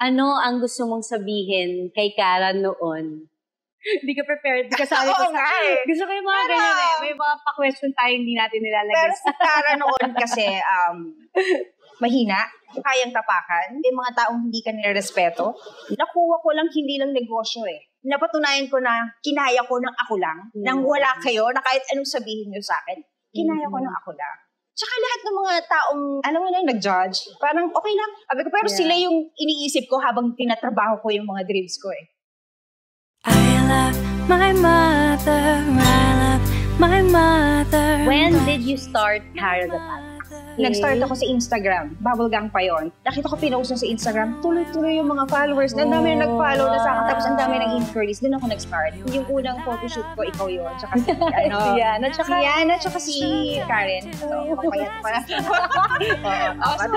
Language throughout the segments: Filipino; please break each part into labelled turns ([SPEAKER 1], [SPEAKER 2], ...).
[SPEAKER 1] Ano ang gusto mong sabihin kay Kara noon? Hindi ka prepared. Kasi
[SPEAKER 2] Oo nga eh.
[SPEAKER 1] Gusto ko yung mga ganyan eh. May mga pa-question tayo hindi natin nilalagay.
[SPEAKER 2] Pero si Kara noon kasi, mahina, kayang tapakan, yung mga taong hindi ka nirespeto. Nakuha ko lang, hindi lang negosyo eh. Napatunayan ko na kinaya ko ng ako lang, nang wala kayo, na kahit anong sabihin nyo sa akin, kinaya ko ng ako lang. Tsaka lahat ng mga taong, alam mo na, nag-judge, parang okay lang. Sabi ko, pero sila yung iniisip ko habang tinatrabaho ko yung mga dreams ko eh.
[SPEAKER 3] I love my mother, I love my mother.
[SPEAKER 1] When did you start Kara the Palace?
[SPEAKER 2] Nag-start ako sa Instagram. Bubblegang pa yun. Nakita ko pinost sa Instagram, tuloy-tuloy yung mga followers. Ang dami na nag-follow na sa akin. Tapos ang dami ng inquiries. Doon ako nag-start. Yung unang photoshoot ko, ikaw yun. Tsaka si,
[SPEAKER 1] Yana,
[SPEAKER 2] tsaka si Karen. So, kapayat pa.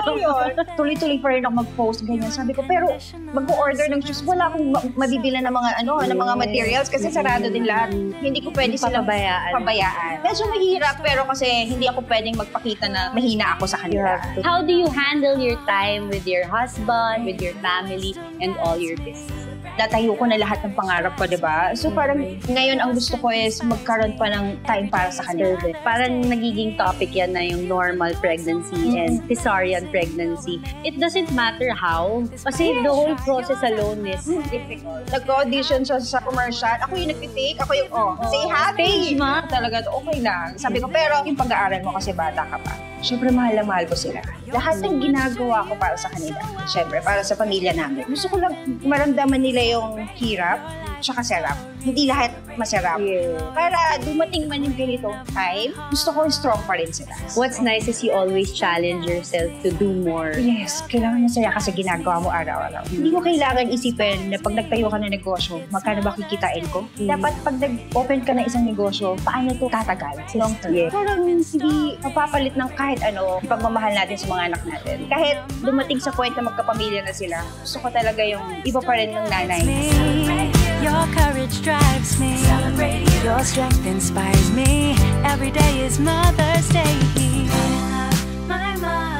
[SPEAKER 2] So yun. Tuloy-tuloy pa rin ako mag-post. Ganyan. Sabi ko, pero mag-order ng shoes. Wala akong mabibila ng mga, ng mga materials kasi sarado din lahat. Hindi ko pwede silang pabayaan. Medyo mahirap, pero kasi hindi ako pwedeng magpakita na mahina ako sa kanila.
[SPEAKER 1] How do you handle your time with your husband, with your family, and all your business?
[SPEAKER 2] Natayo ko na lahat ng pangarap ko, diba? So parang ngayon ang gusto ko is magkaroon pa ng time para sa kanila.
[SPEAKER 1] Parang nagiging topic yan na yung normal pregnancy and cesarean pregnancy. It doesn't matter how. Kasi the whole process alone is difficult.
[SPEAKER 2] Nag-audition siya sa commercial. Ako yung nag-take. Ako yung, say happy.
[SPEAKER 1] Stage ma.
[SPEAKER 2] Talaga, okay lang. Sabi ko, pero yung pag-aaral mo kasi bata ka pa. Siyempre, mahal na mahal ko sila. Lahat ng ginagawa ko para sa kanila. Siyempre, para sa pamilya namin. Gusto ko lang maramdaman nila yung hirap tsaka sarap. Hindi lahat masarap.
[SPEAKER 1] Yeah.
[SPEAKER 2] Para dumating man yung ganitong time, gusto ko strong pa rin sila.
[SPEAKER 1] What's nice is you always challenge yourself to do more.
[SPEAKER 2] Yes, kailangan masaya kasi ginagawa mo araw-araw. Hindi ko kailangan isipin na pag nagtayo ka ng negosyo, magkano ba kikitain ko? Dapat pag nag-open ka ng isang negosyo, paano ito tatagal? Long term. Yeah. Parang hindi mapapalit ng kahit ano pagmamahal natin sa mga anak natin. Kahit dumating sa point na magkapamilya na sila, gusto ko talaga yung iba pa rin ng nanay.
[SPEAKER 3] Your courage drives me. Celebrate you. Your strength inspires me. Every day is Mother's Day. I love my mother.